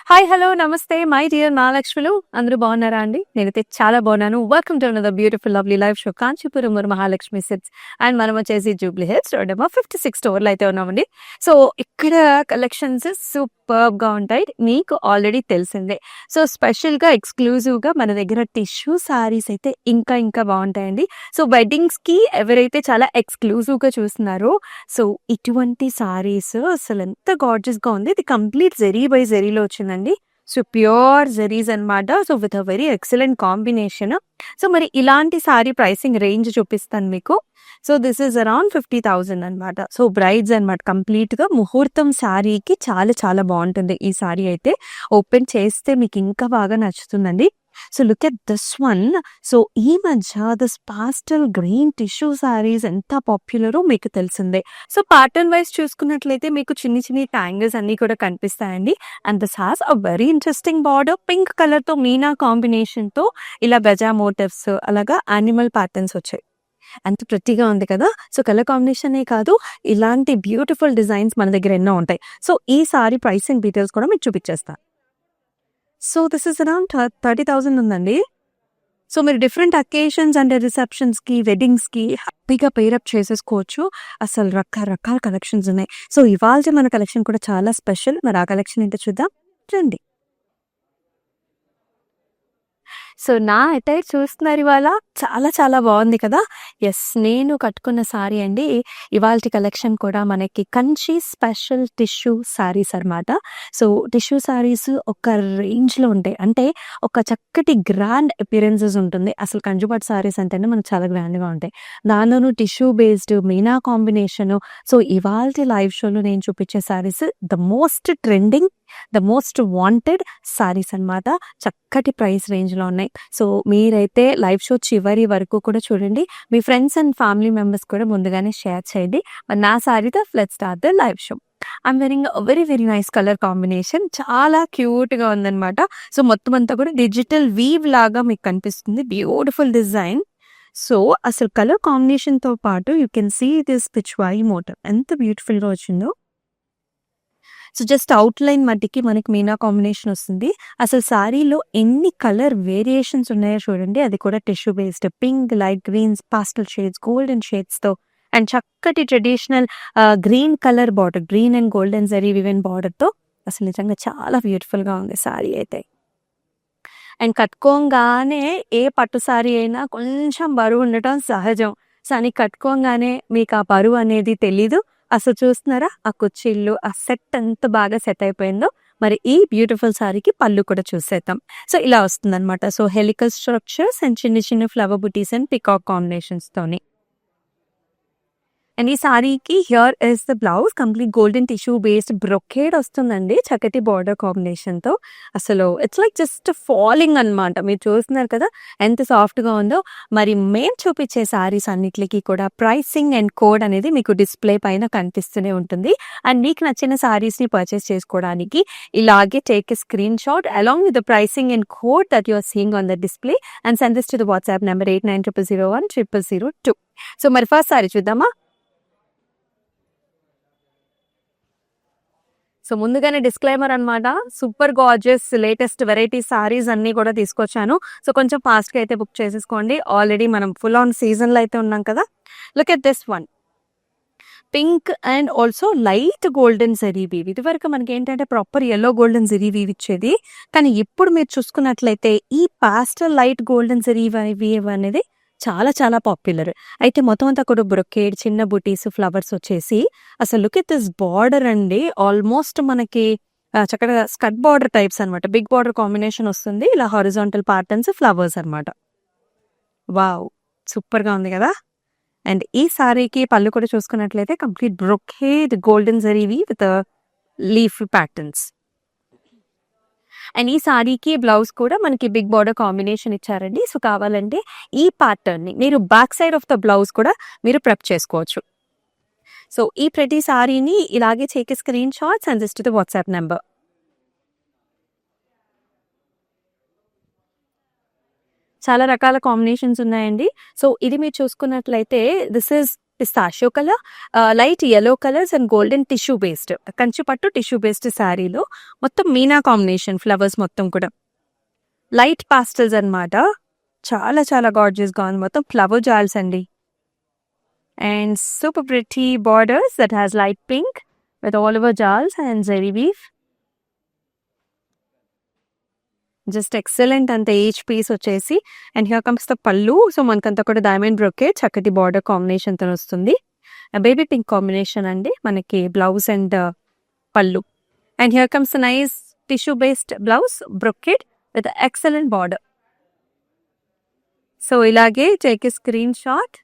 Hi, hello, నమస్తే my dear మహాలక్ష్ములు. అందరూ బాగున్నారా అండి? నేనైతే చాలా బాగున్నాను. Welcome to another beautiful lovely live show Kanchipuram Mahalakshmi sits. And మనం వచ్చేసి జూబ్లీ హిల్స్ రోడ్ నెంబర్ 56 స్టోర్లో అయితే ఉన్నామండి. సో ఇక్కడ కలెక్షన్స్ సూపర్బ్గా ఉంటాయి, మీకు ఆల్రెడీ తెలిసిందే. సో స్పెషల్గా ఎక్స్క్లూజివ్గా మన దగ్గర టిష్యూ సారీస్ అయితే ఇంకా ఇంకా బాగుంటాయండి. సో వెడ్డింగ్స్కి ఎవరైతే చాలా ఎక్స్క్లూజివ్గా చూస్తున్నారో, సో ఇటువంటి సారీస్ అసలు ఎంత గార్జియస్గా ఉంది. ఇది కంప్లీట్ జెరీ బై జెరీలో వచ్చిందండి. సో ప్యూర్ జెరీస్ అన్నమాట. So with a very excellent combination. So మరి ఇలాంటి సారీ ప్రైసింగ్ రేంజ్ చూపిస్తాను మీకు. సో దిస్ ఈస్ అరౌండ్ 50,000 అనమాట. సో బ్రైడ్స్ అనమాట. కంప్లీట్గా ముహూర్తం శారీకి చాలా చాలా బాగుంటుంది ఈ సారీ అయితే. ఓపెన్ చేస్తే మీకు ఇంకా బాగా నచ్చుతుందండి. So look at this one. So ఈ మధ్య this pastel green tissue saris ఎంత పాపులరో మీకు తెలిసిందే. సో ప్యాటర్న్ వైజ్ చూసుకున్నట్లయితే మీకు చిన్ని చిన్ని ట్యాంగిల్స్ అన్ని కూడా కనిపిస్తాయండి. And this has a very interesting border. Pink colour తో మీనా కాంబినేషన్ తో ఇలా బెజా మోటివ్స్ అలాగా యానిమల్ ప్యాటర్న్స్ వచ్చాయి. ఎంత ప్రతిగా ఉంది కదా. సో కలర్ కాంబినేషనే కాదు, ఇలాంటి బ్యూటిఫుల్ డిజైన్స్ మన దగ్గర ఎన్నో ఉంటాయి. సో ఈ సారీ ప్రైసింగ్ డీటెయిల్స్ కూడా మీకు చూపించేస్తాను. సో దిస్ ఇస్ అరౌండ్ 30,000 ఉందండి. సో మీరు డిఫరెంట్ అకేషన్స్ అండ్ రిసెప్షన్స్కి, వెడ్డింగ్స్కి హ్యాపీగా పేరప్ చేసేసుకోవచ్చు. అసలు రకరకాల కలెక్షన్స్ ఉన్నాయి. సో ఇవాళ మన కలెక్షన్ కూడా చాలా స్పెషల్. మరి ఆ కలెక్షన్ ఏంటో చూద్దాం రండి. సో నా అటైర్ చూస్తున్నారు ఇవాళ. చాలా చాలా బాగుంది కదా. ఎస్, నేను కట్టుకున్న సారీ అండి. ఇవాల్టి కలెక్షన్ కూడా మనకి కంచి స్పెషల్ టిష్యూ సారీస్ అనమాట. సో టిష్యూ సారీస్ ఒక రేంజ్లో ఉంటాయి. అంటే ఒక చక్కటి గ్రాండ్ అపిరెన్సెస్ ఉంటుంది. అసలు కంజుబాట్ సారీస్ అంటేనే మనకు చాలా గ్రాండ్గా ఉంటాయి. దానిలోనూ టిష్యూ బేస్డ్ మీనా కాంబినేషను. సో ఇవాల్టి లైవ్ షోలో నేను చూపించే saris the most trending, the most wanted saris అనమాట. చక్కటి ప్రైస్ రేంజ్లో ఉన్నాయి. సో మీరైతే లైవ్ షో చివరి వరకు కూడా చూడండి. మీ ఫ్రెండ్స్ అండ్ ఫ్యామిలీ మెంబర్స్ కూడా ముందుగానే షేర్ చేయండి. మరి నా సారీతో let's start the live show. I'm wearing very very nice colour combination. చాలా క్యూట్గా ఉందన్నమాట. సో మొత్తం అంతా కూడా డిజిటల్ వీవ్ లాగా మీకు కనిపిస్తుంది. Beautiful design. సో అసలు కలర్ కాంబినేషన్తో పాటు you can see this Pichwai motif ఎంత బ్యూటిఫుల్గా వచ్చిందో. సో జస్ట్ అవుట్లైన్ మట్టికి మనకి మీనా కాంబినేషన్ వస్తుంది. అసలు సారీలో ఎన్ని కలర్ వేరియేషన్స్ ఉన్నాయో చూడండి. అది కూడా tissue based. Pink, light greens, pastel shades, golden షేడ్స్తో అండ్ చక్కటి traditional green colour border, green and golden zari woven బార్డర్తో అసలు నిజంగా చాలా బ్యూటిఫుల్గా ఉంది సారీ అయితే. అండ్ కట్టుకోగానే ఏ పట్టు సారీ అయినా కొంచెం బరువు ఉండటం సహజం. సో అని కట్టుకోగానే మీకు ఆ బరువు అనేది తెలీదు. అసలు చూస్తున్నారా ఆ కుర్చీళ్ళు, ఆ సెట్ ఎంత బాగా సెట్ అయిపోయిందో. మరి ఈ బ్యూటిఫుల్ సారీకి పళ్ళు కూడా చూసేద్దాం. సో ఇలా వస్తుందన్నమాట. సో హెలికల్ స్ట్రక్చర్స్ అండ్ చిన్న చిన్న flower buttis and peacock కాంబినేషన్స్తోని. And ఈ సారీకి here is the blouse. Complete golden tissue based brocade వస్తుందండి చక్కటి బార్డర్ కాంబినేషన్తో. అసలు ఇట్స్ లైక్ జస్ట్ ఫాలింగ్ అనమాట. మీరు చూస్తున్నారు కదా ఎంత సాఫ్ట్గా ఉందో. మరి మేము చూపించే సారీస్ అన్నిటికీ కూడా ప్రైసింగ్ అండ్ కోడ్ అనేది మీకు డిస్ప్లే పైన కనిపిస్తూనే ఉంటుంది. అండ్ మీకు నచ్చిన సారీస్ని పర్చేస్ చేసుకోవడానికి ఇలాగే take a screen shot along with the pricing and code that you are seeing on the display and send this to the WhatsApp number 8900010002. So మరి ఫస్ట్ సారీ చూద్దామా. సో ముందుగానే డిస్క్లైమర్ అనమాట. Super gorgeous latest variety saris అన్నీ కూడా తీసుకొచ్చాను. So కొంచెం ఫాస్ట్గా అయితే బుక్ చేసేసుకోండి. ఆల్రెడీ మనం ఫుల్ ఆన్ సీజన్లో అయితే ఉన్నాం కదా. Look at this one. Pink and also light golden zari weave. ఇది వరకు మనకి ఏంటంటే proper yellow golden zari weave ఇచ్చేది. కానీ ఇప్పుడు మీరు చూసుకున్నట్లయితే ఈ pastel light golden zari weave అనేది చాలా చాలా పాపులర్. అయితే మొత్తం అంతా కూడా బ్రొకేడ్, చిన్న బుటీస్, ఫ్లవర్స్ వచ్చేసి అసలు లుక్ ఎట్ దిస్ బార్డర్ అండి. ఆల్మోస్ట్ మనకి చక్కగా స్కర్ట్ బార్డర్ టైప్స్ అనమాట. బిగ్ బార్డర్ కాంబినేషన్ వస్తుంది. ఇలా హారిజాంటల్ ప్యాటర్న్స్, ఫ్లవర్స్ అనమాట. వావ్, సూపర్గా ఉంది కదా. అండ్ ఈ సారీకి పళ్ళు కూడా చూసుకున్నట్లయితే కంప్లీట్ బ్రొకేడ్ గోల్డెన్ జరీవి విత్ లీఫ్ ప్యాటర్న్స్. అండ్ ఈ సారీకి బ్లౌజ్ కూడా మనకి బిగ్ బార్డర్ కాంబినేషన్ ఇచ్చారండి. సో కావాలంటే ఈ ప్యాటర్న్ని మీరు back side of the blouse కూడా మీరు ప్రెప్ చేసుకోవచ్చు. సో ఈ ప్రతి సారీని ఇలాగే take a screen shots and this to the WhatsApp number. చాలా రకాల కాంబినేషన్స్ ఉన్నాయండి. సో ఇది మీరు చూసుకున్నట్లయితే this is pistachio colour, light yellow colours and golden tissue based Kanchi పట్టు టిష్యూ బేస్డ్ శారీలో మొత్తం మీనా కాంబినేషన్ ఫ్లవర్స్ మొత్తం కూడా లైట్ పాస్టల్స్ అన్నమాట. చాలా చాలా గార్జియస్గా ఉంది. మొత్తం ఫ్లవర్ జాల్స్ అండి. And super pretty borders that has light pink with all over jaals and zari weave. Just excellent అంత ఏజ్ పీస్ వచ్చేసి. And here comes the pallu. So మనకంతా కూడా డైమండ్ బ్రొకేట్ చక్కటి బార్డర్ కాంబినేషన్ తో వస్తుంది. బేబీ పింక్ కాంబినేషన్ అండి మనకి blouse and pallu. And here comes nice tissue based blouse brocade with excellent border. So ఇలాగే టేక్ స్క్రీన్ షాట్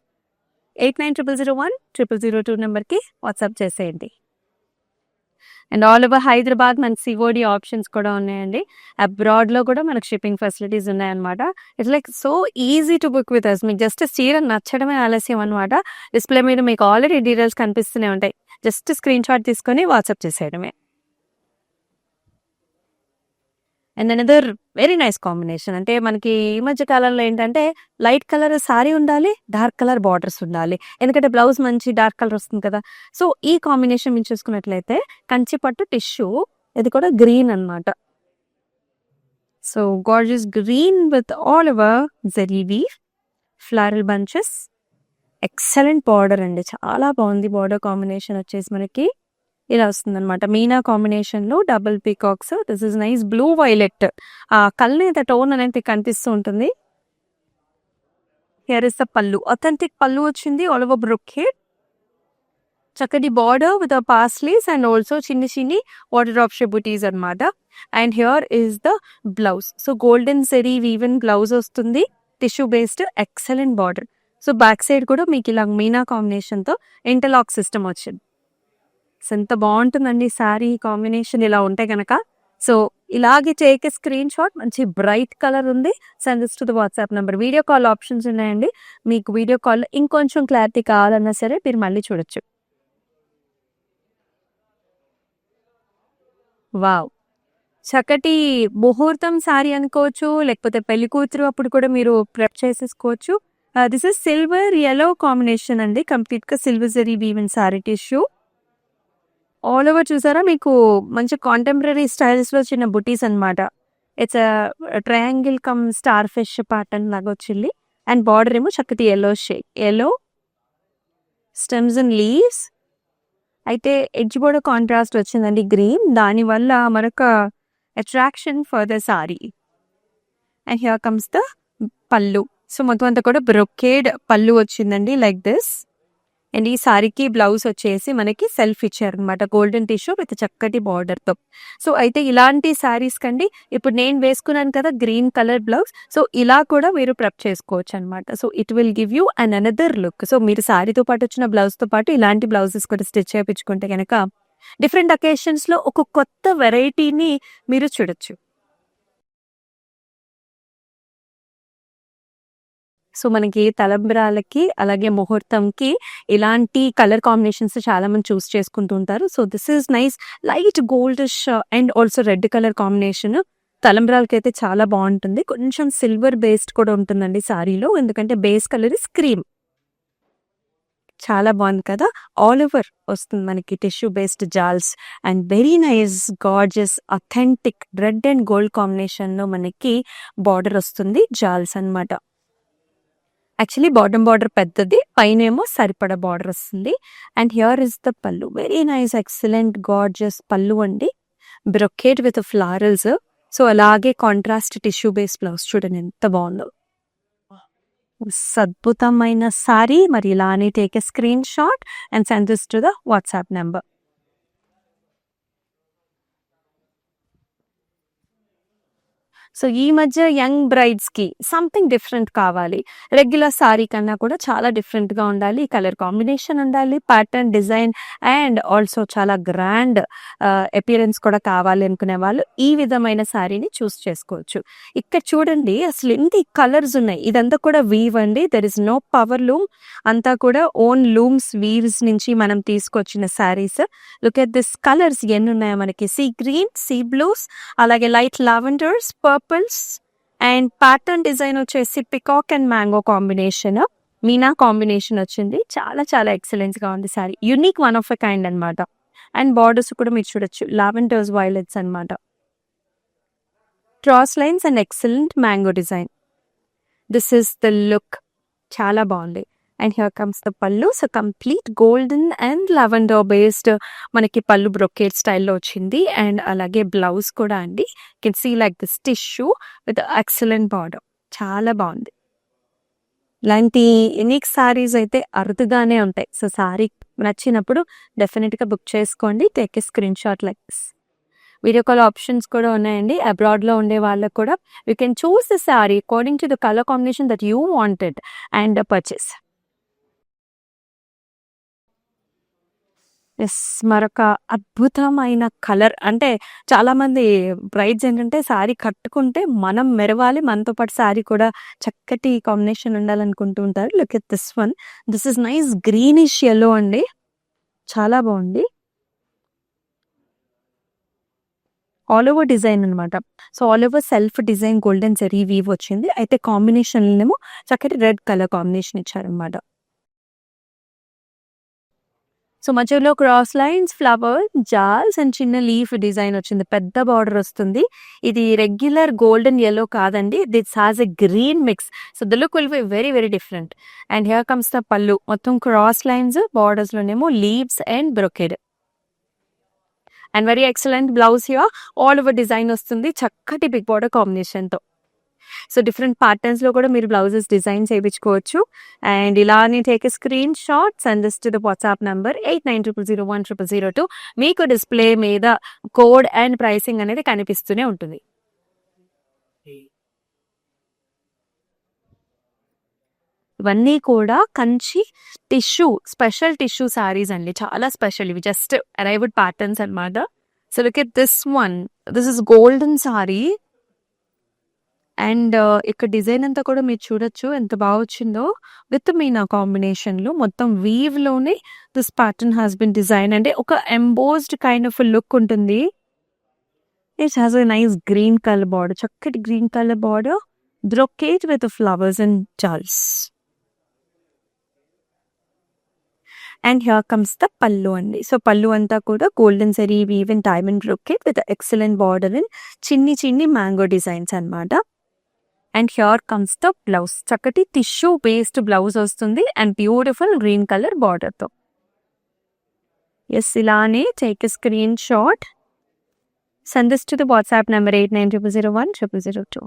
8900010002 నెంబర్కి వాట్సాప్ చేసేయండి. అండ్ ఆల్ ఓవర్ హైదరాబాద్ మనకి సిఓడి ఆప్షన్స్ కూడా ఉన్నాయండి. అబ్రాడ్లో కూడా మనకు షిప్పింగ్ ఫెసిలిటీస్ ఉన్నాయన్నమాట. It's like so easy to book with us. మీకు జస్ట్ చీర నచ్చడమే ఆలస్యం అనమాట. డిస్ప్లే మీద మీకు ఆల్రెడీ డీటెయిల్స్ కనిపిస్తూనే ఉంటాయి. జస్ట్ స్క్రీన్ షాట్ తీసుకొని వాట్సాప్ చేసేయడమే. And another very nice combination. అంటే మనకి ఈ మధ్య కాలంలో ఏంటంటే లైట్ కలర్ సారీ ఉండాలి, డార్క్ కలర్ బార్డర్స్ ఉండాలి. ఎందుకంటే బ్లౌజ్ మంచి డార్క్ కలర్ వస్తుంది కదా. సో ఈ కాంబినేషన్ మీరు చూసుకున్నట్లయితే కంచి పట్టు టిష్యూ, ఇది కూడా గ్రీన్ అన్నమాట. So gorgeous green with all over zari weave floral bunches. Excellent border అండి. చాలా బాగుంది బార్డర్ కాంబినేషన్ వచ్చేసి మనకి ఇలా వస్తుంది అనమాట. మీనా కాంబినేషన్ లో double peacocks. This is nice blue violet. ఆ కలర్ టోన్ అనేది కనిపిస్తూ ఉంటుంది. Here is the pallu. Authentic pallu వచ్చింది. ఆల్ ఓవర్ బ్రొకేట్ చక్కటి border with paisleys and also చిన్ని చిన్ని వాటర్ డ్రాప్ బుటీస్ అనమాట. And here is the blouse. So golden zari woven blouse వస్తుంది. Tissue based excellent border. So back side కూడా మీకు ఇలా మీనా కాంబినేషన్ తో ఇంటర్లాక్ సిస్టమ్ వచ్చింది. సో ఎంత బాగుంటుందండి శారీ కాంబినేషన్ ఇలా ఉంటే కనుక. సో ఇలాగే టేక్ స్క్రీన్ షాట్. మంచి బ్రైట్ కలర్ ఉంది. Send this to the WhatsApp number. Video call options ఉన్నాయండి. మీకు వీడియో కాల్ ఇంకొంచెం క్లారిటీ కావాలన్నా సరే మీరు మళ్ళీ చూడొచ్చు. వావ్, చక్కటి ముహూర్తం శారీ అనుకోవచ్చు, లేకపోతే పెళ్లి కూతురు అప్పుడు కూడా మీరు ప్రెప్ చేసేసుకోవచ్చు. This is silver yellow combination అండి. కంప్లీట్ గా silver zari woven sari tissue. All over చూసారా మీకు మంచి కాంటెంపరీ స్టైల్స్ లో చిన్న బుటీస్ అనమాట. It's triangle come star fish pattern లాగా వచ్చింది. అండ్ బార్డర్ ఏమో చక్కటి yellow shade, yellow stems and leaves. అయితే ఎడ్జ్ బోర్డర్ కాంట్రాస్ట్ వచ్చిందండి గ్రీన్. దానివల్ల మరొక attraction for the sari. And here comes the pallu. So మొత్తం అంతా కూడా బ్రొకేడ్ పళ్ళు వచ్చిందండి లైక్ దిస్. అండ్ ఈ సారీకి బ్లౌజ్ వచ్చేసి మనకి సెల్ఫ్ ఇచ్చారు అనమాట. గోల్డెన్ టిష్యూ విత్ చక్కటి బార్డర్తో. సో అయితే ఇలాంటి శారీస్ కండి ఇప్పుడు నేను వేసుకున్నాను కదా గ్రీన్ కలర్ బ్లౌజ్. సో ఇలా కూడా మీరు ప్రెప్ చేసుకోవచ్చు అనమాట. So it will give you an another look. So మీరు శారీతో పాటు వచ్చిన బ్లౌజ్తో పాటు ఇలాంటి బ్లౌజెస్ కూడా స్టిచ్ చేయించుకుంటే కనుక డిఫరెంట్ అకేషన్స్లో ఒక కొత్త వెరైటీని మీరు చూడొచ్చు. సో మనకి తలంబ్రాలకి అలాగే ముహూర్తంకి ఇలాంటి కలర్ కాంబినేషన్స్ చాలా మంది చూస్ చేసుకుంటూ ఉంటారు. So this is nice light goldish and also red colour combination. తలంబ్రాలకి అయితే చాలా బాగుంటుంది. కొంచెం సిల్వర్ బేస్డ్ కూడా ఉంటుందండి సారీలో, ఎందుకంటే బేస్ కలర్ ఇస్ క్రీమ్. చాలా బాగుంది కదా. ఆల్ ఓవర్ వస్తుంది మనకి tissue based jaals and very nice gorgeous authentic red and gold combination లో మనకి బార్డర్ వస్తుంది జాల్స్ అన్నమాట. యాక్చువల్లీ బాటమ్ బార్డర్ పెద్దది, పైన ఏమో సరిపడ బార్డర్ వస్తుంది. అండ్ హియర్ ఇస్ ద పళ్ళు. వెరీ నైస్ ఎక్సలెంట్ గార్జియస్ పళ్ళు అండి. Brocade with florals. సో అలాగే కాంట్రాస్ట్ టిష్యూ బేస్ బ్లౌజ్ చూడండి ఎంత బాగుందో. అద్భుతమైన సారీ. మరి ఇలానే take a screen shot and send this to the WhatsApp number. So ఈ మధ్య యంగ్ బ్రైడ్స్కి సంథింగ్ డిఫరెంట్ కావాలి. రెగ్యులర్ సారీ కన్నా కూడా చాలా డిఫరెంట్గా ఉండాలి. కలర్ కాంబినేషన్ ఉండాలి, ప్యాటర్న్ డిజైన్ అండ్ ఆల్సో చాలా గ్రాండ్ అపియరెన్స్ కూడా కావాలి అనుకునే వాళ్ళు ఈ విధమైన సారీని చూస్ చేసుకోవచ్చు. ఇక్కడ చూడండి అసలు ఎన్ని కలర్స్ ఉన్నాయి. ఇదంతా కూడా వీవ్ అండి. There is no power loom. అంతా కూడా ఓన్ లూమ్స్ వీవ్స్ నుంచి మనం తీసుకొచ్చిన saris. Look at this colours ఎన్ని ఉన్నాయో మనకి. సీ గ్రీన్, సీ బ్లూస్, అలాగే light lavenders, purples and pattern design వచ్చేసి peacock and mango combination. Meena combination వచ్చింది. చాలా చాలా ఎక్సలెంట్‌గా ఉంది sari. Unique one of a kind అనమాట. అండ్ బార్డర్స్ కూడా మీరు చూడొచ్చు. లావెండర్స్ వైలెట్స్ అనమాట. Cross lines and excellent mango design. This is the look. చాలా బాగుంది. And here comes the pallu. So complete golden and lavender based మనకి పళ్ళు బ్రొకేట్ స్టైల్లో వచ్చింది. అండ్ అలాగే బ్లౌజ్ కూడా అండి. Can see like this tissue with excellent border. చాలా బాగుంది. ఇలాంటి యూనిక్ సారీస్ అయితే అరుదుగానే ఉంటాయి. సో సారీ నచ్చినప్పుడు డెఫినెట్గా బుక్ చేసుకోండి. Take a screen shot like this. Video call options కూడా ఉన్నాయండి. అబ్రాడ్లో ఉండే వాళ్ళకు కూడా you can choose the sari according to the colour combination that you wanted and purchase. Yes, మరొక అద్భుతమైన కలర్. అంటే చాలామంది బ్రైడ్స్ ఏంటంటే శారీ కట్టుకుంటే మనం మెరవాలి, మనతో పాటు శారీ కూడా చక్కటి కాంబినేషన్ ఉండాలనుకుంటూ ఉంటారు. Look at this one. This is nice greenish yellow అండి. చాలా బాగుంది. ఆల్ ఓవర్ డిజైన్ అనమాట. So all over self design golden zari weave వచ్చింది. అయితే కాంబినేషన్లేమో చక్కటి రెడ్ కలర్ కాంబినేషన్ ఇచ్చారనమాట. సో మధ్యలో cross lines, flower, jaals and చిన్న లీఫ్ డిజైన్ వచ్చింది. పెద్ద బార్డర్ వస్తుంది. ఇది రెగ్యులర్ గోల్డెన్ యెల్లో కాదండి. This has a green mix. So the look will be very very different. And here comes the pallu. మొత్తం cross lines, borders లోనేమో leaves and brocade. And very excellent blouse here. All over design వస్తుంది చక్కటి big border కాంబినేషన్తో. So different ప్యాటర్న్స్లో కూడా మీరు blouses design చేయించుకోవచ్చు. అండ్ ఇలానే take a screen shot, send this to the WhatsApp number 8900010002. మీకు డిస్ప్లే మీద కోడ్ అండ్ ప్రైసింగ్ అనేది కనిపిస్తూనే ఉంటుంది. ఇవన్నీ కూడా Kanchi tissue, special tissue saris అండి. చాలా స్పెషల్. ఇవి జస్ట్ అరైవ్డ్ ప్యాటర్న్స్ అనమాట. So look at this one. This is golden sorry. And ఇక్కడ డిజైన్ అంతా కూడా మీరు చూడొచ్చు ఎంత బాగా వచ్చిందో. విత్ మీనా కాంబినేషన్లో మొత్తం వీవ్లోనే this pattern has been design. అంటే ఒక ఎంబోస్డ్ కైండ్ ఆఫ్ లుక్ ఉంటుంది. It has a nice green colour border. చక్కటి green colour border, brocade with flowers and jaals. And here comes the pallu అండి. సో పళ్ళు అంతా కూడా golden zari weave and diamond brocade with excellent border and చిన్ని చిన్ని mango designs అనమాట. And here comes the blouse. చక్కటి tissue based blouse వస్తుంది and beautiful green colour బార్డర్తో. Yes, ఇలానే take a screen shot, send this to the WhatsApp number 8900010002.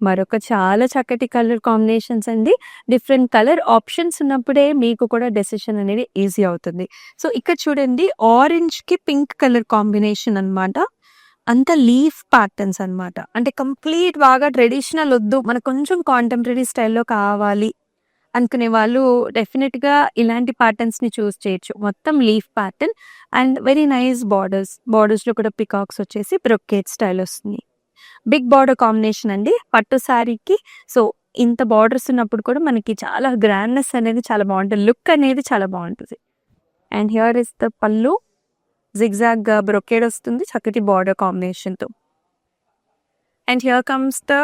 మరొక చాలా చక్కటి కలర్ కాంబినేషన్స్ అండి. డిఫరెంట్ కలర్ ఆప్షన్స్ ఉన్నప్పుడే మీకు కూడా డెసిషన్ అనేది ఈజీ అవుతుంది. సో ఇక్కడ చూడండి, ఆరెంజ్కి పింక్ కలర్ కాంబినేషన్ అనమాట. అంత లీఫ్ ప్యాటర్న్స్ అనమాట. అంటే కంప్లీట్ బాగా ట్రెడిషనల్ వద్దు, మనకు కొంచెం కాంటెంపరీ స్టైల్లో కావాలి అనుకునే వాళ్ళు డెఫినెట్గా ఇలాంటి ప్యాటర్న్స్ని చూస్ చేయొచ్చు. మొత్తం leaf pattern and very nice borders. బార్డర్స్లో కూడా పికాక్స్ వచ్చేసి బ్రొకేట్ స్టైల్ వస్తుంది. బిగ్ బార్డర్ కాంబినేషన్ అండి పట్టు శారీకి. సో ఇంత బార్డర్స్ ఉన్నప్పుడు కూడా మనకి చాలా గ్రాండ్నెస్ అనేది చాలా బాగుంటుంది. లుక్ అనేది చాలా బాగుంటుంది. అండ్ హియర్ ఇస్ ద పళ్ళు. జిగ్జాగ్ బ్రొకేడ్ వస్తుంది చక్కటి బార్డర్ కాంబినేషన్తో. And here comes the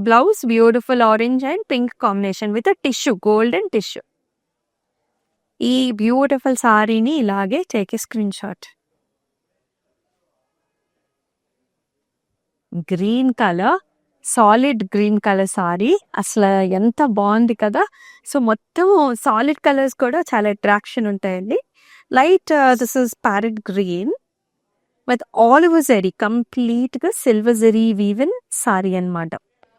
blouse. Beautiful orange and pink combination with tissue, golden tissue. ఈ బ్యూటిఫుల్ సారీని ఇలాగే take a screen shot. Green colour, solid green colour sorry. అసలు ఎంత బాగుంది కదా. సో మొత్తం సాలిడ్ కలర్స్ కూడా చాలా అట్రాక్షన్ ఉంటాయండి. Light this is parrot green with all over zari, కంప్లీట్గా సిల్వర్ జరీ వీవెన్ సారీ అనమాట.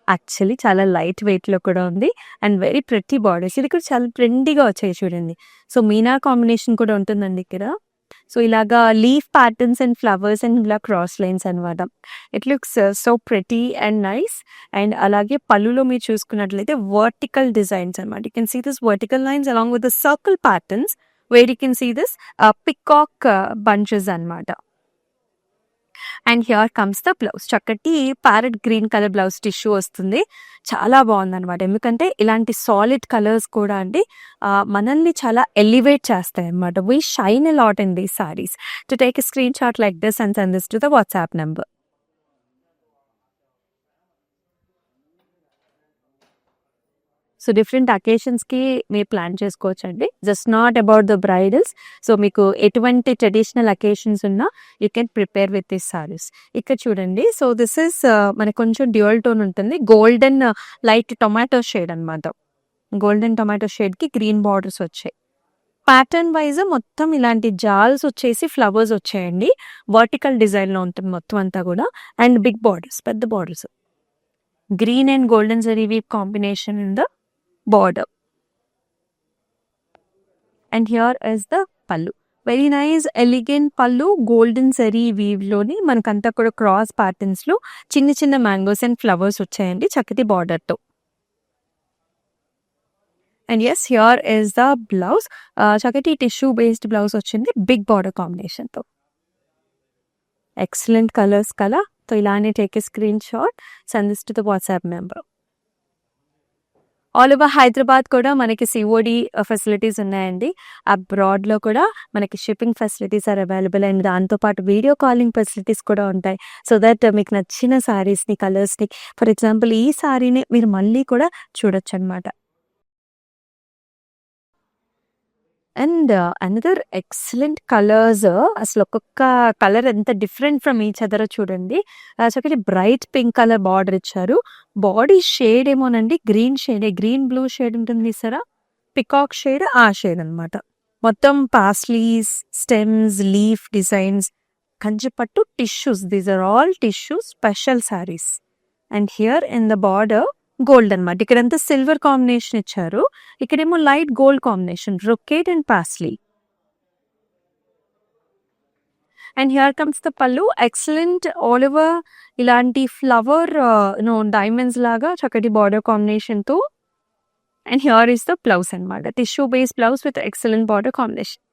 యాక్చువల్లీ చాలా లైట్ వెయిట్లో కూడా ఉంది అండ్ వెరీ ప్రెట్టి బార్డర్స్. ఇది కూడా చాలా ట్రెండీగా వచ్చాయి చూడండి. సో మీనా కాంబినేషన్ కూడా ఉంటుందండి ఇక్కడ. సో ఇలాగా leaf patterns and flowers and ఇలా క్రాస్ లైన్స్ అనమాట. It looks so pretty and nice. And అలాగే పళ్ళులో మీరు చూసుకున్నట్లయితే వర్టికల్ డిజైన్స్ అనమాట. You can see this vertical lines along with the circle patterns where you can see this peacock bunches అనమాట. And here comes the blouse. చక్కటి parrot green colour blouse tissue వస్తుంది. చాలా బాగుందన్నమాట. ఎందుకంటే ఇలాంటి సాలిడ్ కలర్స్ కూడా అండి మనల్ని చాలా ఎలివేట్ చేస్తాయి అనమాట. We shine a lot in these saris. To take a screen shot like this and send this to the WhatsApp number. So different అకేషన్స్కి మీరు ప్లాన్ చేసుకోవచ్చండి. Just not about the bridals. So మీకు ఎటువంటి ట్రెడిషనల్ అకేషన్స్ ఉన్నా you can prepare with this saris. ఇక్కడ చూడండి. So this is మనకు కొంచెం డ్యూయల్ టోన్ ఉంటుంది. గోల్డెన్ లైట్ టొమాటో షేడ్ అనమాట. గోల్డెన్ టొమాటో షేడ్కి గ్రీన్ బార్డర్స్ వచ్చాయి. ప్యాటర్న్ వైజ్ మొత్తం ఇలాంటి జాల్స్ వచ్చేసి ఫ్లవర్స్ వచ్చాయండి. వర్టికల్ డిజైన్లో ఉంటుంది మొత్తం అంతా కూడా. అండ్ బిగ్ బార్డర్స్, పెద్ద borders, green and golden zari weave combination in the border. And here is the pallu. Very nice elegant pallu. Golden zari వీవ్లోని మనకంతా కూడా క్రాస్ ప్యాటర్న్స్లో చిన్న చిన్న మ్యాంగోస్ అండ్ ఫ్లవర్స్ వచ్చాయండి చక్కటి బార్డర్తో. And yes, here is the blouse. చక్కటి టిష్యూ బేస్డ్ బ్లౌజ్ వచ్చింది బిగ్ బార్డర్ కాంబినేషన్తో. ఎక్సలెంట్ కలర్స్ కదా. సో ఇలానే take a screen shot, send this to the WhatsApp number. All over Hyderabad కూడా మనకి సిఓడి ఫెసిలిటీస్ ఉన్నాయండి. అబ్రాడ్లో కూడా మనకి shipping facilities are available. And దాంతోపాటు వీడియో కాలింగ్ ఫెసిలిటీస్ కూడా ఉంటాయి. సో దట్ మీకు నచ్చిన శారీస్ని, కలర్స్ని, ఫర్ ఎగ్జాంపుల్ ఈ శారీని మీరు మళ్ళీ కూడా చూడొచ్చు అనమాట. And another excellent colours. అసలు ఒక్కొక్క కలర్ ఎంత డిఫరెంట్ ఫ్రమ్ ఈచ్ అదర్ చూడండి. చక్కటి బ్రైట్ పింక్ కలర్ బార్డర్ ఇచ్చారు. బాడీ షేడ్ ఏమోనండి green shade, green blue shade ఉంటుంది సరా, పికాక్ షేడ్, ఆ షేడ్ అనమాట. మొత్తం paisleys, stems, leaf designs, Kanchipattu tissues. These are all tissue special saris. And here in the border gold అనమాట. ఇక్కడంతా సిల్వర్ కాంబినేషన్ ఇచ్చారు. ఇక్కడేమో light gold combination, brocade and paisley. And here comes the pallu. Excellent all over ఇలాంటి flower diamonds లాగా చక్కటి border కాంబినేషన్తో. And here is the blouse అనమాట. Tissue base blouse with excellent border combination.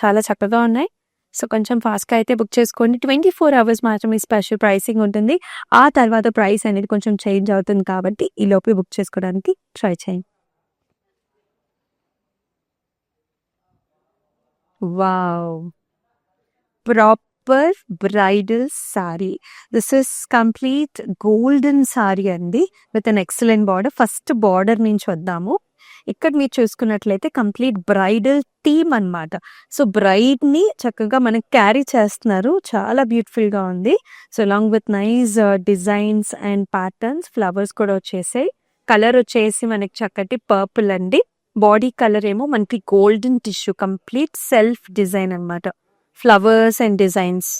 చాలా చక్కగా ఉన్నాయి. సో కొంచెం ఫాస్ట్గా అయితే బుక్ చేసుకోండి. 24 hours మాత్రమే స్పెషల్ ప్రైసింగ్ ఉంటుంది. ఆ తర్వాత ప్రైస్ అనేది కొంచెం చేంజ్ అవుతుంది కాబట్టి ఈ లోపే బుక్ చేసుకోవడానికి ట్రై చేయండి. Wow, proper bridal sari. This is complete golden sari అండి with an excellent border. First border నుంచి వద్దాము. ఇక్కడ మీరు చూసుకున్నట్లయితే కంప్లీట్ బ్రైడల్ థీమ్ అనమాట. సో బ్రైడ్ని చక్కగా మనకి క్యారీ చేస్తున్నారు. చాలా బ్యూటిఫుల్గా ఉంది. So along with nice designs and patterns, flowers కూడా వచ్చేసాయి. కలర్ వచ్చేసి మనకి చక్కటి పర్పుల్ అండి. బాడీ కలర్ ఏమో మనకి golden tissue, complete self design అనమాట. Flowers and designs.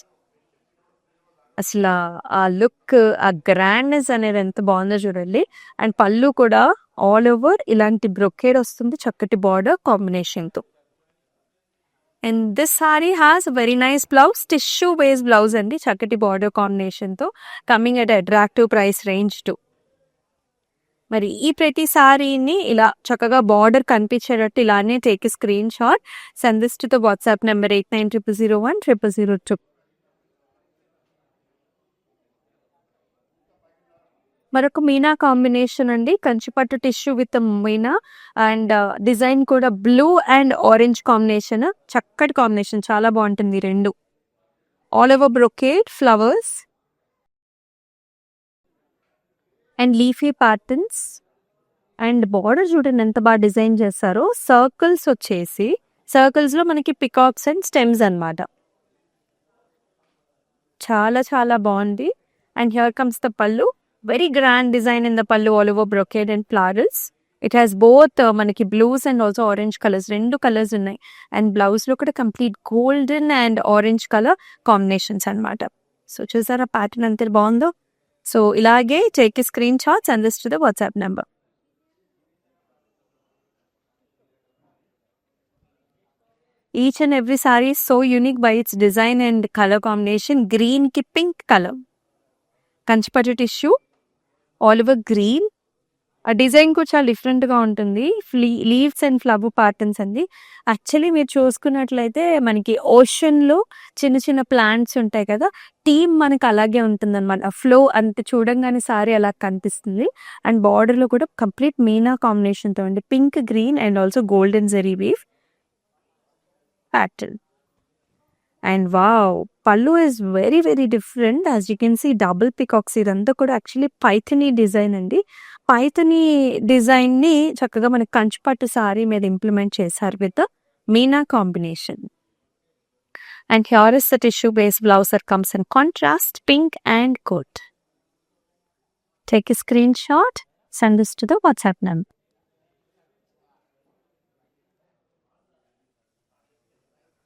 అసలు ఆ లుక్, ఆ గ్రాండ్నెస్ అనేది ఎంత బాగుందో చూడండి. అండ్ పళ్ళు కూడా ఆల్ ఓవర్ ఇలాంటి బ్రొకేడ్ వస్తుంది చక్కటి బార్డర్ కాంబినేషన్తో. And this sari has very nice blouse, tissue base blouse అండి, చక్కటి బార్డర్ కాంబినేషన్తో, coming at attractive price range too. మరి ఈ ప్రతి సారీని ఇలా చక్కగా బార్డర్ కనిపించేటట్టు ఇలానే take screen shot, send this to the WhatsApp number 8900010002. మరొక మీనా కాంబినేషన్ అండి. Kanchipattu tissue with meena and design కూడా బ్లూ అండ్ ఆరెంజ్ కాంబినేషన్. చక్కటి కాంబినేషన్, చాలా బాగుంటుంది రెండు. All over brocade flowers and leafy patterns. And border చూడండి ఎంత బాగా డిజైన్ చేస్తారో. సర్కిల్స్ వచ్చేసి, సర్కిల్స్లో మనకి పికాక్స్ అండ్ స్టెమ్స్ అనమాట. చాలా చాలా బాగుంది. అండ్ హియర్ కమ్స్ ద పల్లు. Very grand design in the pallu, all over brocade and florals. It has both మనకి blues and also orange colors, రెండు కలర్స్ ఉన్నాయి. అండ్ బ్లౌజ్ లో కూడా complete golden and orange colour combinations అనమాట. So చూసారా pattern అంతే బాగుందో. సో ఇలాగే take screen shots and this to the WhatsApp number. Each and every saree is so unique by its design and color combination. Green ki pink color, Kanchipattu tissue, all over green. ఆ design కూడా చాలా డిఫరెంట్గా ఉంటుంది. Leaves and flower patterns అండి. Actually మీరు చూసుకున్నట్లయితే మనకి ఓషన్లో చిన్న చిన్న ప్లాంట్స్ ఉంటాయి కదా, థీమ్ మనకి అలాగే ఉంటుంది అనమాట. ఆ ఫ్లో అంతే చూడంగానే సారీ అలా కనిపిస్తుంది. అండ్ బార్డర్లో కూడా కంప్లీట్ మీనా కాంబినేషన్తో అండి, pink, green and also golden zari weave pattern. And wow! Pallu is very very different. As you can see double peacocks ఇదంతా కూడా యాక్చువల్లీ పైథనీ డిజైన్ అండి. పైథనీ డిజైన్‌ని చక్కగా మనకి కంచి పట్టు సారీ మీద ఇంప్లిమెంట్ చేశారు with Meena combination. And here is the tissue based blouse that comes in contrast pink and gold. Take a screenshot, send this to the WhatsApp number.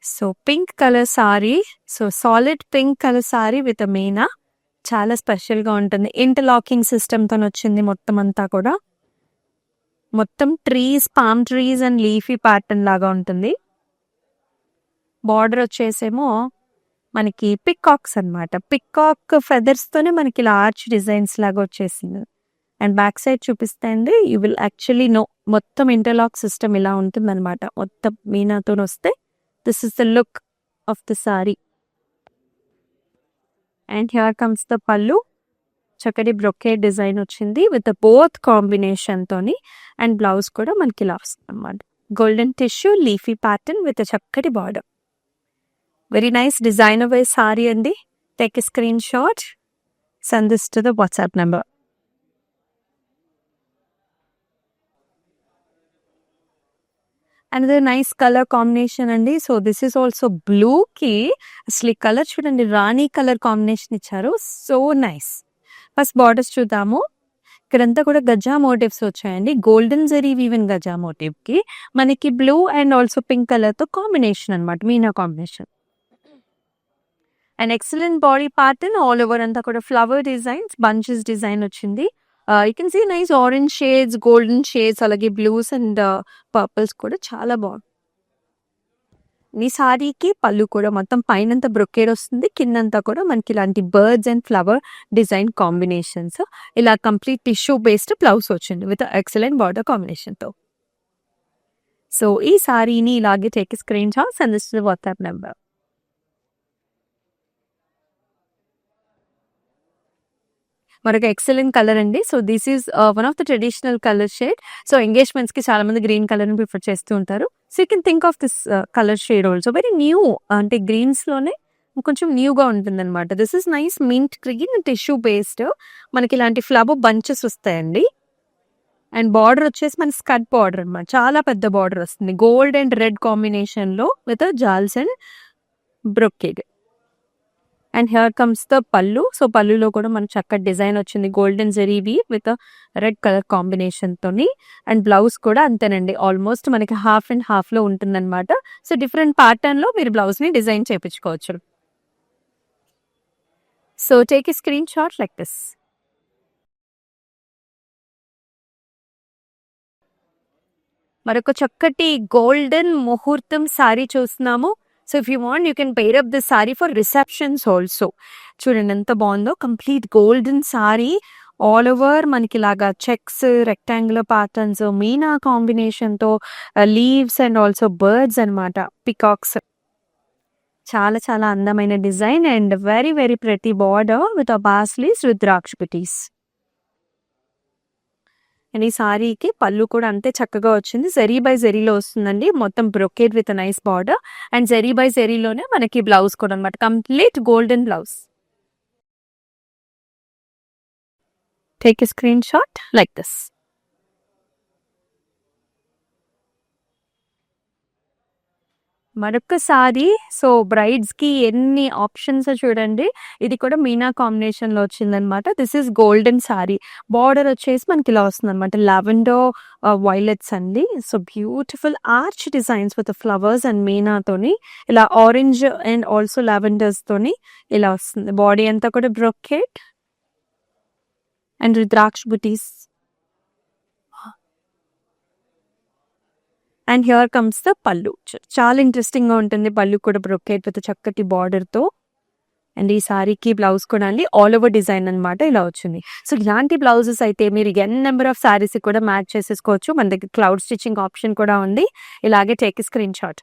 So pink color saree, so solid pink color saree with a meena. చాలా స్పెషల్గా ఉంటుంది. Interlocking సిస్టమ్తో వచ్చింది మొత్తం అంతా కూడా. మొత్తం trees, palm trees and leafy pattern లాగా ఉంటుంది. బార్డర్ వచ్చేసేమో మనకి పికాక్స్ అనమాట. పికాక్ ఫెదర్స్తోనే మనకి ఇలా ఆర్చ్ డిజైన్స్ లాగా వచ్చేసింది. అండ్ బ్యాక్ సైడ్ చూపిస్తే అండి యూ విల్ యాక్చువల్లీ నో మొత్తం ఇంటర్లాక్ సిస్టమ్ ఇలా ఉంటుంది అనమాట. మొత్తం మీనాతో వస్తే this is the look of the sari. And here comes the pallu. చక్కటి బ్రొకేడ్ డిజైన్ వచ్చింది విత్ బోత్ కాంబినేషన్తోని. అండ్ బ్లౌజ్ కూడా మనకి ఇలా వస్తుంది అనమాట. Golden tissue leafy pattern with చక్కటి border. Very nice designer wear sari అండి. Take a screen shot, send this to the WhatsApp number. Another nice colour combination అండి. సో దిస్ ఈస్ ఆల్సో బ్లూకి అసలు ఈ కలర్ చూడండి, రాణి కలర్ కాంబినేషన్ ఇచ్చారు. So nice. First borders చూద్దాము. ఇక్కడంతా కూడా గజా మోటివ్స్ వచ్చాయండి. గోల్డెన్ జరీ వీవెన్ గజా మోటివ్కి మనకి బ్లూ అండ్ ఆల్సో పింక్ కలర్తో కాంబినేషన్ అనమాట, Meena combination. And excellent body pattern all over అంతా కూడా ఫ్లవర్ డిజైన్స్, బంచెస్ డిజైన్ వచ్చింది. You can see nice orange shades, golden shades, అలాగే బ్లూస్ అండ్ పర్పుల్స్ కూడా చాలా బాగుంది. ఈ సారీకి పళ్ళు కూడా మొత్తం పైనంతా బ్రొకేడ్ వస్తుంది, కిందంతా కూడా మనకి ఇలాంటి birds and flower design combinations. ఇలా కంప్లీట్ టిష్యూ బేస్డ్ బ్లౌజ్ వచ్చింది విత్ ఎక్సలెంట్ బార్డర్ కాంబినేషన్తో. సో ఈ సారీని ఇలాగే take screen shots and this is WhatsApp number. మరొక ఎక్సలెంట్ కలర్ అండి. So this is one of the traditional colour shade. So ఎంగేజ్మెంట్స్కి చాలా మంది గ్రీన్ కలర్ని ప్రిఫర్ చేస్తూ ఉంటారు. So you can think of this colour shade also very new. అంటే గ్రీన్స్లోనే కొంచెం న్యూగా ఉంటుంది అనమాట. This is nice mint green tissue based. మనకి ఇలాంటి ఫ్లవర్ బంచెస్ వస్తాయండి. అండ్ బార్డర్ వచ్చేసి మన స్కర్ట్ బార్డర్ అనమాట, చాలా పెద్ద బార్డర్ వస్తుంది. గోల్డ్ అండ్ రెడ్ కాంబినేషన్లో with jaals and brocade. And here comes the pallu. So పల్లులో కూడా మనకు చక్కటి డిజైన్ వచ్చింది, గోల్డెన్ జరీవి విత్ రెడ్ కలర్ కాంబినేషన్తోని. అండ్ బ్లౌజ్ కూడా అంతేనండి, ఆల్మోస్ట్ మనకి హాఫ్ అండ్ హాఫ్లో ఉంటుందన్నమాట. సో డిఫరెంట్ ప్యాటర్న్లో మీరు బ్లౌజ్ని డిజైన్ చేయించుకోవచ్చు. So take a screen shot like this. మరొక చక్కటి గోల్డెన్ ముహూర్తం సారీ చూస్తున్నాము. So if you want you can pair up this sari for receptions also. చూడండి ఎంత బాగుందో, complete golden sari all over మనకి ఇలాగా చెక్స్, రెక్టాంగులర్ ప్యాటర్న్స్, మీనా కాంబినేషన్తో లీవ్స్ అండ్ ఆల్సో బర్డ్స్ అనమాట, పికాక్స్. చాలా చాలా అందమైన design and very very pretty border with paisleys with ద్రాక్ష బుటీస్. అండ్ ఈ సారీకి పళ్ళు కూడా అంతే చక్కగా వచ్చింది. జరీ బై జరీలో వస్తుందండి, మొత్తం brocade with nice border. And zari by జరీలోనే మనకి బ్లౌజ్ కూడా అనమాట, complete golden blouse. Take a screen shot like this. మరొకసారి సో బ్రైడ్స్కి ఎన్ని ఆప్షన్స్ చూడండి. ఇది కూడా మీనా కాంబినేషన్లో వచ్చిందనమాట. This is golden sari. Border వచ్చేసి మనకి ఇలా వస్తుంది అనమాట, లావెండర్ వైలెట్స్ అండి. So beautiful arch designs with flowers and మీనాతోని, ఇలా ఆరెంజ్ అండ్ ఆల్సో లావెండర్స్ తోని ఇలా వస్తుంది. బాడీ అంతా కూడా brocade and rudraksha buttis. And here comes the పళ్ళు. చాలా ఇంట్రెస్టింగ్గా ఉంటుంది పళ్ళు కూడా, బ్రొకేట్ విత్ చక్కటి బార్డర్తో. అండ్ ఈ సారీకి బ్లౌజ్ కూడా అండి ఆల్ ఓవర్ డిజైన్ అనమాట ఇలా వచ్చింది. సో ఇలాంటి బ్లౌజెస్ అయితే మీరు ఎన్ నెంబర్ ఆఫ్ సారీస్ కూడా మ్యాచ్ చేసేసుకోవచ్చు. మన దగ్గర క్లౌడ్ స్టిచ్చింగ్ ఆప్షన్ కూడా ఉంది. ఇలాగే take screen shot.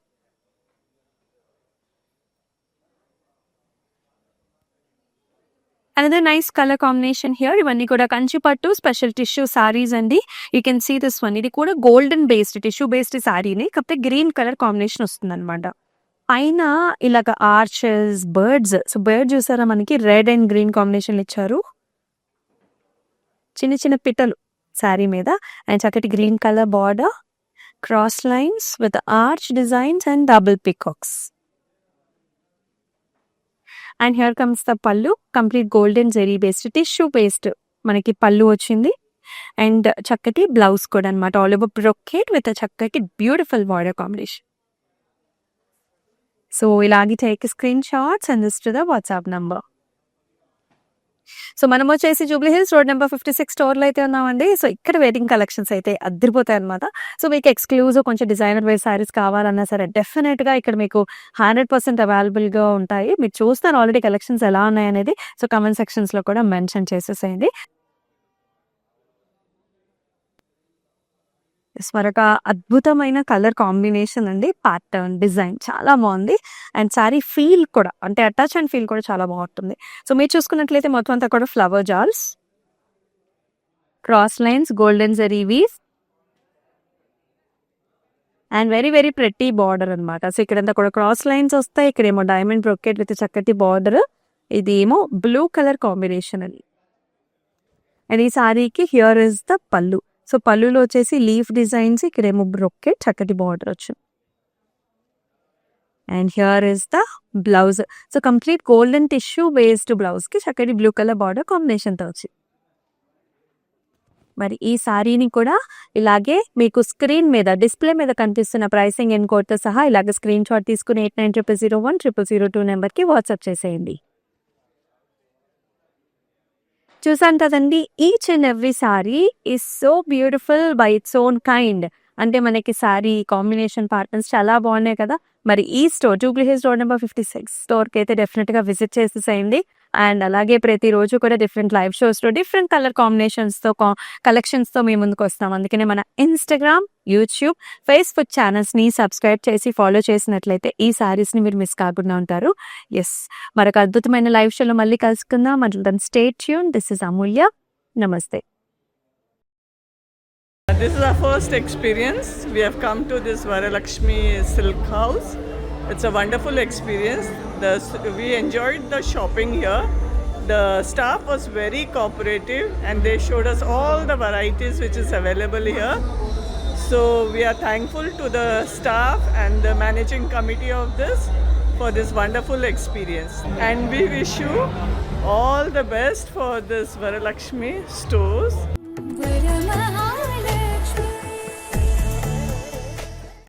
Another nice color combination here. ఇవన్నీ కూడా కంచి పట్టు స్పెషల్ టిష్యూ సారీస్ అండి. You can see this one. ఇది కూడా గోల్డెన్ బేస్డ్ టిష్యూ బేస్డ్ సారీని, కాకపోతే గ్రీన్ కలర్ కాంబినేషన్ వస్తుంది అనమాట. పైన ఇలాగ ఆర్చెస్, బర్డ్స్. సో, బర్డ్ చూసారా మనకి రెడ్ అండ్ గ్రీన్ కాంబినేషన్‌లో ఇచ్చారు. చిన్న చిన్న పిట్టలు శారీ మీద అండ్ చక్కటి green colour border, cross lines with arch designs and double peacocks. And here comes the pallu. Complete golden zari based, tissue based మనకి పల్లు వచ్చింది. అండ్ చక్కటి బ్లౌజ్ కూడా అనమాట. ఆల్ ఓవర్ బ్రొకేట్ విత్ చక్కటి బ్యూటిఫుల్ బార్డర్ కాంబినేషన్. సో ఇలాగే take screen shots and this to the WhatsApp number. So మనం వచ్చేసి Jubilee hills road number 56 స్టోర్లో అయితే ఉన్నామండి. సో ఇక్కడ వెడ్డింగ్ కలెక్షన్స్ అయితే అద్దరిపోతాయి అనమాట. సో మీకు ఎక్స్క్లూజివ్ కొంచెం డిజైనర్ వేర్ శారీస్ కావాలన్నా సరే డెఫినెట్గా ఇక్కడ మీకు 100% అవైలబుల్గా ఉంటాయి. మీరు చూస్తున్నారు ఆల్రెడీ కలెక్షన్స్ ఎలా ఉన్నాయనేది. సో కమెంట్ సెక్షన్స్లో కూడా మెన్షన్ చేసేసేయండి. మరొక అద్భుతమైన కలర్ కాంబినేషన్ అండి. ప్యాటర్న్ డిజైన్ చాలా బాగుంది. అండ్ శారీ ఫీల్ కూడా అంటే అటాచ్ అండ్ ఫీల్ కూడా చాలా బాగుంటుంది. సో మీరు చూసుకున్నట్లయితే మొత్తం అంతా కూడా ఫ్లవర్ జాల్స్, cross lines, golden zari weave and very very pretty border అనమాట. సో ఇక్కడంతా కూడా క్రాస్ లైన్స్ వస్తాయి. ఇక్కడేమో డైమండ్ బ్రొకెట్ విత్ చక్కటి బార్డర్. ఇది ఏమో బ్లూ కలర్ కాంబినేషన్ అండి. అండ్ ఈ శారీకి here is the pallu. So పల్లులో వచ్చేసి లీఫ్ డిజైన్స్, ఇక్కడేమో బ్రొకెట్ చక్కటి బార్డర్ వచ్చింది. And here is the blouse. So complete golden tissue based బ్లౌజ్కి చక్కటి బ్లూ కలర్ బార్డర్ కాంబినేషన్తో వచ్చింది. మరి ఈ శారీని కూడా ఇలాగే మీకు స్క్రీన్ మీద డిస్ప్లే మీద కనిపిస్తున్న ప్రైసింగ్ అండ్ కోడ్తో సహా ఇలాగే స్క్రీన్ షాట్ తీసుకుని 8900010002 నెంబర్కి వాట్సాప్ చేసేయండి. చూసాను కదండి, each and every sorry is so beautiful by its own kind. అంటే మనకి సారీ కాంబినేషన్ ప్యాటర్న్స్ చాలా బాగున్నాయి కదా. మరి ఈ store Jubilee hills road number 56 స్టోర్కి అయితే డెఫినెట్గా విజిట్ చేసేసేయండి. అండ్ అలాగే ప్రతిరోజు కూడా డిఫరెంట్ లైవ్ షోస్లో డిఫరెంట్ కలర్ కాంబినేషన్స్తో కలెక్షన్స్తో మేము ముందుకు వస్తాం. అందుకనే మన ఇన్స్టాగ్రామ్, యూట్యూబ్, ఫేస్బుక్ ఛానల్స్ని సబ్స్క్రైబ్ చేసి ఫాలో చేసినట్లయితే ఈ శారీస్ని మీరు మిస్ కాకుండా ఉంటారు. ఎస్, మరొక అద్భుతమైన లైవ్ షోలో మళ్ళీ కలుసుకుందాం. Until stay tune. This is Amulya. Namaste. This is our first experience. We have come to this Varalakshmi Silk House. It's a wonderful experience. We enjoyed the shopping here. The staff was very cooperative and they showed us all the varieties which is available here. So we are thankful to the staff and the managing committee of this for this wonderful experience. And we wish you all the best for this Varalakshmi stores.